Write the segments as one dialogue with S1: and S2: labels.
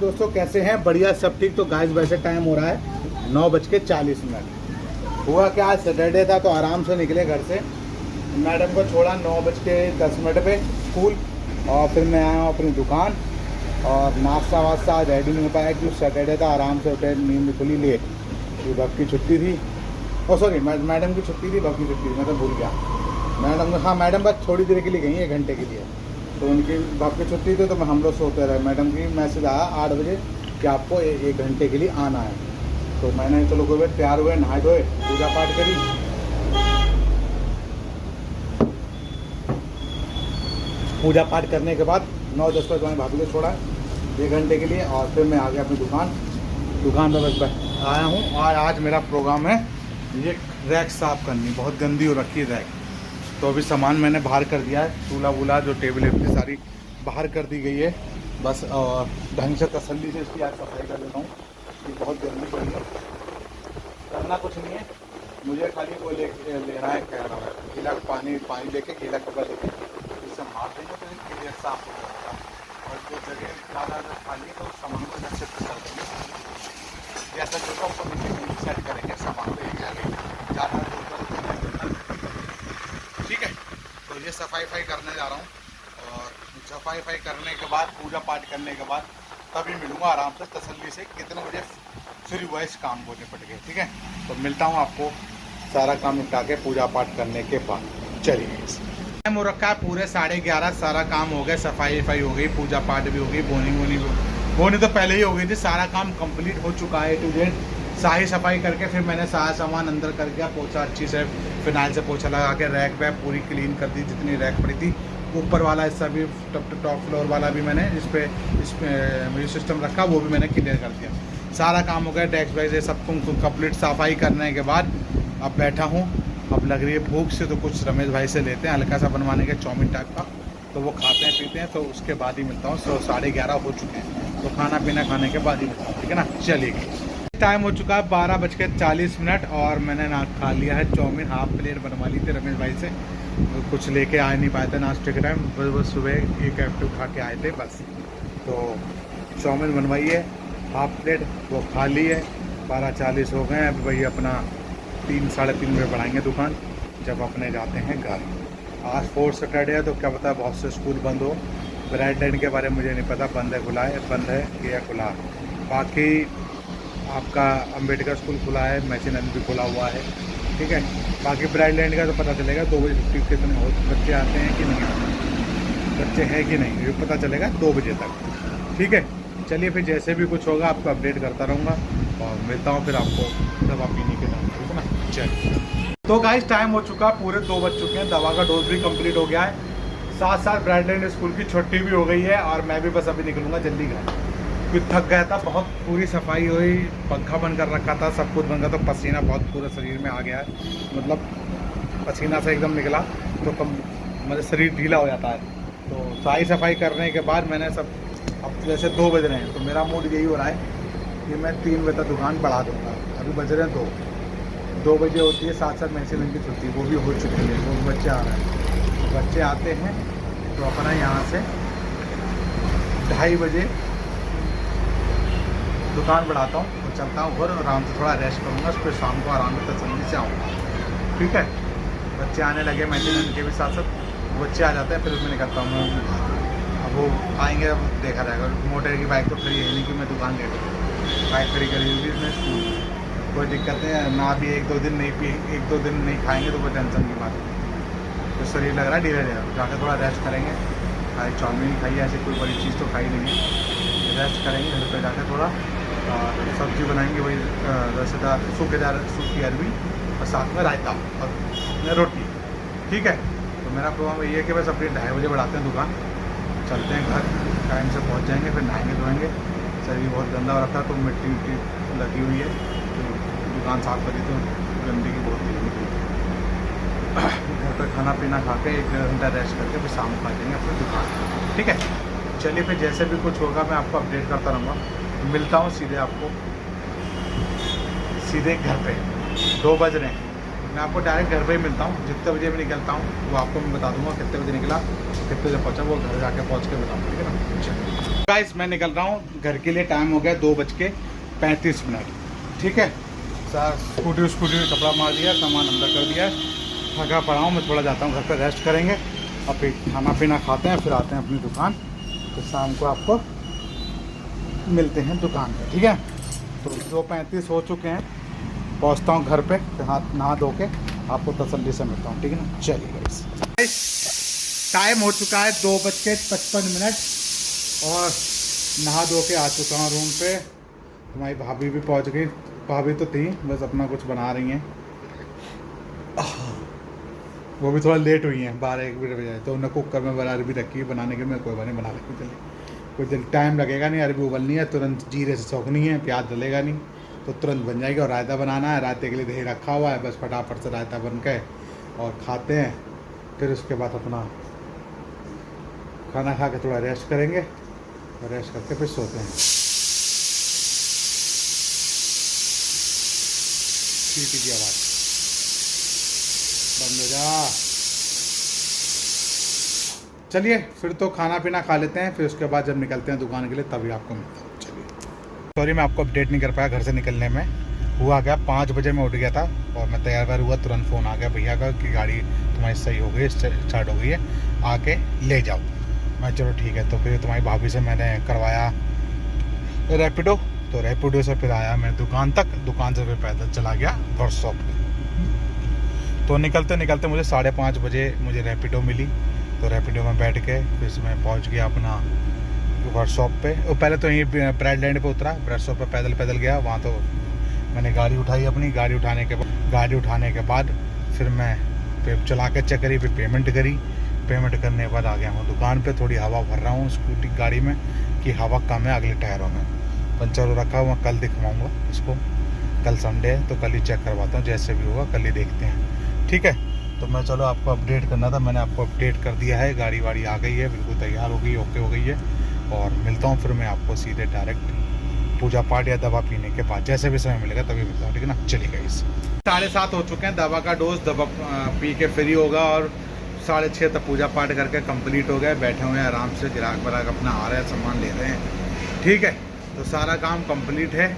S1: दोस्तों कैसे हैं? बढ़िया, सब ठीक। तो गाइस वैसे टाइम हो रहा है 9:40। हुआ क्या, आज सैटरडे था तो आराम से निकले घर से। मैडम को छोड़ा 9:10 पे स्कूल, और फिर मैं आया हूँ अपनी दुकान। और नाश्ता वास्ता आज रेडी नहीं हो पाया क्योंकि सैटरडे था, आराम से उठे, नींद खुली लिए। ये बब की छुट्टी थी, ओ सॉरी मैडम की छुट्टी थी, बब की छुट्टी थी, मैं तो भूल गया। मैडम बस थोड़ी देर के लिए गई, 1 घंटे के लिए। तो उनकी बाप की छुट्टी थी तो हम लोग सोते रहे। मैडम की मैसेज आया 8 बजे कि आपको 1 घंटे के लिए आना है। तो मैंने चलो कोई तैयार हुए, नहाए धोए, पूजा पाठ करी। पूजा पाठ करने के बाद 9-10 बजे मैंने भाभी को छोड़ा 1 घंटे के लिए, और फिर मैं आ गया अपनी दुकान पर बस आया हूँ। और आज मेरा प्रोग्राम है ये रैक साफ़ करनी, बहुत गंदी हो रखी है रैक। तो अभी सामान मैंने बाहर कर दिया है, चूल्हा वूल्हा जो टेबल वेबल सारी बाहर कर दी गई है। बस और ढंग से तसल्ली से इसकी आज सफाई कर लेता हूँ। ये बहुत गंदी पड़ी है, करना कुछ नहीं है मुझे, खाली वो लेना है, कह रहा है गीला पानी लेके, गीला कपड़ा लेके इससे मार देंगे तो क्लियर साफ हो जाएगा। और जो जगह ज़्यादा खाली है तो उस सामान को इधर शिफ्ट कर देंगे, जैसा जो ऊपर नीचे सेट करेंगे सामान को, एक जगह ज़्यादा ठीक है। तो ये सफाई करने जा रहा हूँ, और सफाई करने के बाद, पूजा पाठ करने के बाद तभी मिलूँगा आराम से तसल्ली से कितने बजे फिर हुआ इस काम को निपट गए। ठीक है, तो मिलता हूँ आपको सारा काम निपटा के पूजा पाठ करने के बाद। चलिए, टाइम हो रखा है पूरे 11:30, सारा काम हो गया, सफाई हो गई, पूजा पाठ भी हो गई, बोनी तो पहले ही हो गई थी। सारा काम कंप्लीट हो चुका है टू जेड। सारी सफाई करके फिर मैंने सारा सामान अंदर कर दिया, पोछा अच्छी से फिनाइल से पोछा लगा के रैक वैक पूरी क्लीन कर दी, जितनी रैक पड़ी थी। ऊपर वाला हिस्सा भी, टॉप फ्लोर वाला भी मैंने इसमें सिस्टम रखा, वो भी मैंने क्लियर कर दिया। सारा काम हो गया, डेस्क वैक्स सब कंप्लीट सफाई करने के बाद अब बैठा हूँ। अब लग रही है भूख से, तो कुछ रमेश भाई से लेते हैं हल्का सा बनवाने के, चाउमीन टाइप का, तो वो खाते हैं पीते हैं। तो उसके बाद ही मिलता हूँ। 11:30 हो चुके हैं, तो खाना पीना खाने के बाद ही मिलता हूँ, ठीक है ना। चलिए, टाइम हो चुका है 12:40, और मैंने ना खा लिया है चाउमीन, हाफ प्लेट बनवा ली थी रमेश भाई से। कुछ लेके आ नहीं पाए थे नाश्ते के टाइम, बस सुबह एक एक्टिव खा के आए थे बस। तो चाउमीन बनवाई है हाफ प्लेट, वो खा ली है। 12:40 हो गए। अब वही अपना 3-3:30 बजे बढ़ाएंगे दुकान, जब अपने जाते हैं घर। आज 4th सैटरडे है, तो क्या पता बहुत से स्कूल बंद हो। ब्राइड लाइन के बारे में मुझे नहीं पता, बंद है खुला है, बंद है या खुला। बाकी आपका अंबेडकर स्कूल खुला है, मैचिनन भी खुला हुआ है, ठीक है। बाकी ब्राइड लैंड का तो पता चलेगा 2 बजे छुट्टी, कितने बच्चे आते हैं कि नहीं आते, बच्चे हैं कि नहीं, ये पता चलेगा 2 बजे तक, ठीक है। चलिए, फिर जैसे भी कुछ होगा आपको अपडेट करता रहूँगा, और मिलता हूँ फिर आपको दवा पीने के टाइम, ठीक है ना। चलिए, तो गाइस टाइम हो चुका, पूरे 2 बज चुके हैं, दवा का डोज भी कंप्लीट हो गया है, साथ ब्राइड लैंड स्कूल की छुट्टी भी हो गई है, और मैं भी बस अभी निकलूँगा जल्दी घर, क्योंकि थक गया था बहुत। पूरी सफाई हुई, पंखा बंद कर रखा था, सब कुछ बंद था, तो पसीना बहुत पूरे शरीर में आ गया है, मतलब पसीना से एकदम निकला, तो मतलब शरीर ढीला हो जाता है। तो सारी सफाई करने के बाद मैंने सब, अब जैसे 2 बज रहे हैं, तो मेरा मूड यही हो रहा है कि मैं 3 बजे तक दुकान बढ़ा दूँगा। अभी बज रहे हैं 2 बजे होती है, साथ मैसेज की छुट्टी, वो भी हो चुकी है, वो बच्चे आ रहे हैं, बच्चे आते हैं तो अपना यहाँ से 2:30 बजे दुकान बढ़ाता हूँ और चलता हूँ घर, आराम से थोड़ा रेस्ट करूँगा, फिर शाम को आराम से तसल्ली से आऊँगा, ठीक है। बच्चे आने लगे, मैचिन के भी साथ बच्चे आ जाते हैं, फिर उसमें निकलता हूँ मैं। अब वो आएंगे, अब देखा जाएगा। मोटर की बाइक तो खड़ी है नहीं कि मैं दुकान लेट हूँ, बाइक खड़ी करी हुई इसमें स्कूल, कोई दिक्कत नहीं है ना। भी 1-2 दिन नहीं खाएँगे तो कोई टेंशन की बात नहीं। तो शरीर लग रहा है ढीला ढीला, जाकर थोड़ा रेस्ट करेंगे। खाई चाउमीन खाई, ऐसी कोई बड़ी चीज़ तो खाई नहीं है, रेस्ट करेंगे घर पर जाकर थोड़ा। और सब्ज़ी बनाएंगे वही रसेदार सूखी अरबी, और साथ में रायता और रोटी, ठीक है। तो मेरा प्रोग्राम ये है कि बस अपनी 2:30 बजे बढ़ाते हैं दुकान, चलते हैं घर, टाइम से पहुंच जाएंगे, फिर नहाएंगे धोएंगे। शरीर बहुत गंदा हो रखा है, तो मिट्टी लगी हुई है, तो दुकान साफ करी तो गंदगी बहुत लगी थी। घर पर खाना पीना खा के 1-1.5 घंटा रेस्ट करके फिर शाम को आ जाएंगे अपनी दुकान, ठीक है। चलिए, फिर जैसे भी कुछ होगा मैं आपको अपडेट करता रहूँगा। मिलता हूँ सीधे आपको, सीधे घर पे। 2 बज रहे हैं, मैं आपको डायरेक्ट घर पे ही मिलता हूँ। जितने बजे मैं निकलता हूँ वो आपको मैं बता दूँगा, कितने बजे निकला, कितने बजे पहुँचा, वो घर जाके पहुँच के बताऊँगा, ठीक है ना। चलिए। गाइस मैं निकल रहा हूँ घर के लिए। टाइम हो गया 2:35। ठीक है सर, स्कूटी कपड़ा मार दिया, सामान अंदर कर दिया है। थका पड़ा हूँ मैं, थोड़ा जाता हूँ घर पर, रेस्ट करेंगे और फिर खाना पीना खाते हैं, फिर आते हैं अपनी दुकान। तो शाम को आपको मिलते हैं दुकान पर। ठीक है, तो 2:35 हो चुके हैं। पहुँचता हूँ घर पे, हाथ नहा धो के आपको तसल्ली से मिलता हूँ। ठीक है ना, चलिए गाइस। टाइम हो चुका है 2:55 और नहा धो के आ चुका हूँ रूम पे। तुम्हारी भाभी भी पहुँच गई। भाभी तो थी, बस अपना कुछ बना रही हैं। वो भी थोड़ा लेट हुई हैं, 12-1 बजे। तो उन्हें कुकर में अरबी भी रखी है बनाने के, मैं कोई बात नहीं बना रखी। चलिए कुछ दिन टाइम लगेगा नहीं, अरबी उबलनी है, तुरंत जीरे से सोखनी है, प्याज डलेगा नहीं तो तुरंत बन जाएगी। और रायता बनाना है, रायते के लिए दही रखा हुआ है, बस फटाफट से रायता बन के और खाते हैं। फिर उसके बाद अपना खाना खा के थोड़ा रेस्ट करेंगे और रेस्ट करके फिर सोते हैं। सीटी की आवाज़ बंद हो जा। चलिए फिर तो खाना पीना खा लेते हैं, फिर उसके बाद जब निकलते हैं दुकान के लिए तभी आपको मिलता हूँ। चलिए सॉरी मैं आपको अपडेट नहीं कर पाया घर से निकलने में। हुआ गया 5 बजे मैं उठ गया था और मैं तैयार वैयार हुआ, तुरंत फ़ोन आ गया भैया का कि गाड़ी तुम्हारी सही हो गई, स्टार्ट हो गई है, आके ले जाओ। मैं चलो ठीक है। तो फिर तुम्हारी भाभी से मैंने करवाया रैपिडो, तो रैपिडो से फिर आया मैं दुकान तक, दुकान से फिर पैदल चला गया वर्कशॉप पे। तो निकलते निकलते मुझे 5:30 बजे मुझे रैपिडो मिली। तो रैपिडो में बैठ के फिर मैं पहुंच गया अपना वर्कशॉप पे। पहले तो यहीं ब्रेड लैंड पे उतरा, वर्कशॉप पे पैदल गया। वहाँ तो मैंने गाड़ी उठाई अपनी, गाड़ी उठाने के बाद फिर मैं चला के चेक करी, फिर पेमेंट करी। पेमेंट करने के बाद आ गया हूँ दुकान पे। थोड़ी हवा भर रहा हूँ स्कूटी गाड़ी में कि हवा कम है अगले टायरों में। पंचर हो रखा हुआ, कल दिखवाऊँगा इसको। कल संडे है तो कल ही चेक करवाता हूँ, जैसे भी होगा कल ही देखते हैं। ठीक है, तो मैं चलो आपको अपडेट करना था, मैंने आपको अपडेट कर दिया है। गाड़ी वाड़ी आ गई है, बिल्कुल तैयार हो गई, ओके हो गई है। और मिलता हूँ फिर मैं आपको सीधे डायरेक्ट पूजा पाठ या दवा पीने के बाद, जैसे भी समय मिलेगा तभी मिलता हूँ। ठीक है ना, चलिए इस 7:30 हो चुके हैं। दवा का डोज दवा पी के फ्री होगा और 6:30 तक पूजा पाठ करके कंप्लीट हो गया। बैठे हुए हैं आराम से, ग्राहक अपना आ रहे हैं, सामान ले रहे हैं। ठीक है, तो सारा काम कंप्लीट है।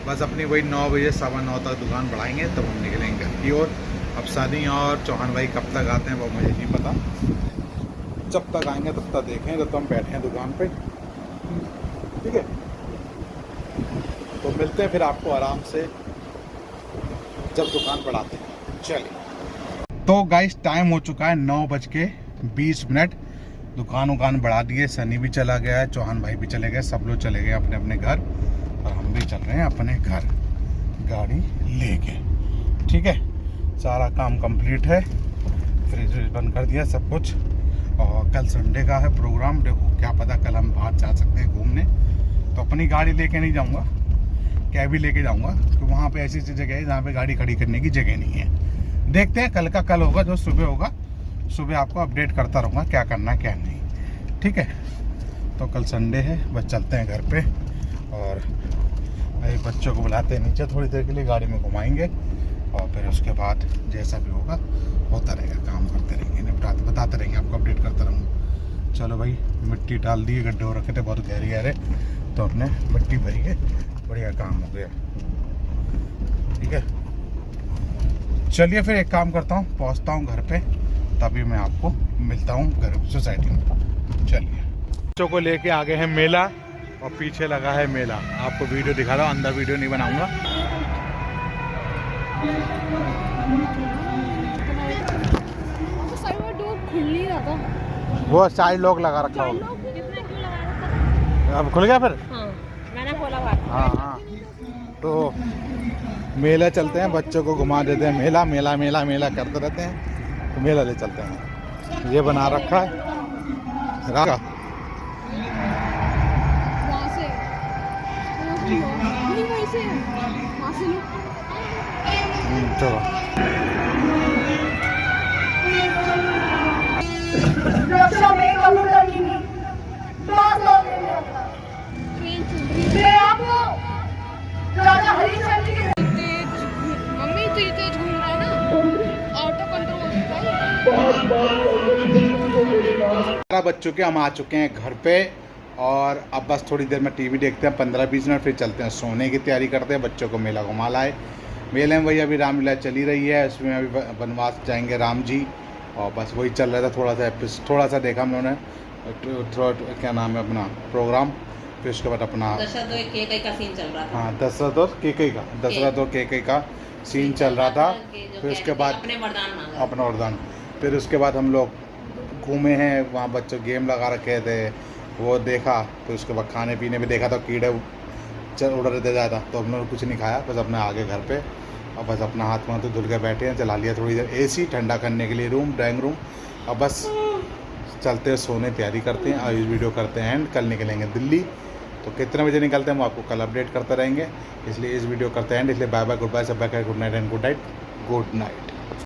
S1: बस अपनी वही 9 बजे 9:15 तक दुकान बढ़ाएंगे तब हम निकलेंगे घर की ओर। अब सानी और चौहान भाई कब तक आते हैं वो मुझे नहीं पता, जब तक आएंगे तब तक देखें। तो हम बैठे हैं दुकान पे। ठीक है, तो मिलते हैं फिर आपको आराम से जब दुकान बढ़ाते हैं। चलिए तो गाइस टाइम हो चुका है 9:20। दुकान बढ़ा दिए, सनी भी चला गया है, चौहान भाई भी चले गए, सब लोग चले गए अपने अपने घर और हम भी चल रहे हैं अपने घर गाड़ी लेके। ठीक है, सारा काम कंप्लीट है, फ्रिज बंद कर दिया सब कुछ। और कल संडे का है प्रोग्राम, देखो क्या पता कल हम बाहर जा सकते हैं घूमने। तो अपनी गाड़ी लेके नहीं जाऊंगा, कैब ही लेके जाऊंगा, क्योंकि वहाँ पे ऐसी जगह है जहाँ पे गाड़ी खड़ी करने की जगह नहीं है। देखते हैं कल का कल होगा, जो सुबह होगा सुबह आपको अपडेट करता रहूँगा क्या करना क्या नहीं। ठीक है, तो कल संडे है, बस चलते हैं घर पे और बच्चों को बुलाते हैं नीचे, थोड़ी देर के लिए गाड़ी में घुमाएंगे और फिर उसके बाद जैसा भी होगा होता रहेगा, काम करते रहेंगे, बताते रहेंगे, आपको अपडेट करता रहूँगा। चलो भाई, मिट्टी डाल दी, गड्ढे हो रखे थे बहुत गहरे, तो हमने मिट्टी भरी है, बढ़िया काम हो गया। ठीक है, चलिए फिर एक काम करता हूँ, पहुँचता हूँ घर पे, तभी मैं आपको मिलता हूँ घर सोसाइटी में। चलिए, बच्चों को लेके आ गए हैं मेला और पीछे लगा है मेला। आपको वीडियो दिखा रहा हूँ, अंदर वीडियो नहीं बनाऊंगा। वो साइड लॉक लगा रखा होगा, अब खुल गया फिर।
S2: हाँ, मैंने खोला हुआ।
S1: हाँ, तो मेला चलते हैं, बच्चों को घुमा देते हैं। मेला मेला मेला मेला करते रहते हैं, तो मेला ले चलते हैं। ये बना रखा है रागा। चलो
S2: मम्मी तेज घूम रहा है ना, ऑटो कंट्रोल।
S1: 12 बज चुके, हम आ चुके हैं घर पे और अब बस थोड़ी देर में टीवी देखते हैं 15-20 मिनट, फिर चलते हैं सोने की तैयारी करते हैं, बच्चों को मेला घुमा लाए। मेले में वही अभी रामलीला चली रही है, उसमें अभी वनवास जाएंगे राम जी, और बस वही चल रहा था। थोड़ा सा देखा हम लोगों ने, क्या नाम है अपना प्रोग्राम, फिर उसके बाद अपना
S3: दशरथ और केकई का सीन चल रहा था।
S1: हाँ दशरथ और केकई का सीन चल रहा था। फिर उसके बाद
S3: अपने वरदान मांगा।
S1: अपना वरदान, फिर उसके बाद हम लोग घूमे हैं, वहाँ बच्चों गेम लगा रखे थे वो देखा। फिर उसके बाद खाने पीने में देखा तो कीड़े उड़ रहे थे ज़्यादा, तो हम लोगों ने कुछ नहीं खाया, बस अपने आगे घर पे और बस अपना हाथ तो धुल के बैठे हैं। चला लिया थोड़ी देर AC ठंडा करने के लिए ड्राइंग रूम। अब बस चलते हैं सोने, तैयारी करते हैं और इस वीडियो करते हैं एंड। कल निकलेंगे दिल्ली, तो कितने बजे निकलते हैं वो आपको कल अपडेट करते रहेंगे। इसलिए इस वीडियो करते हैं एंड। इसलिए बाय बाय, गुड बाय, सब bye, good night and good night.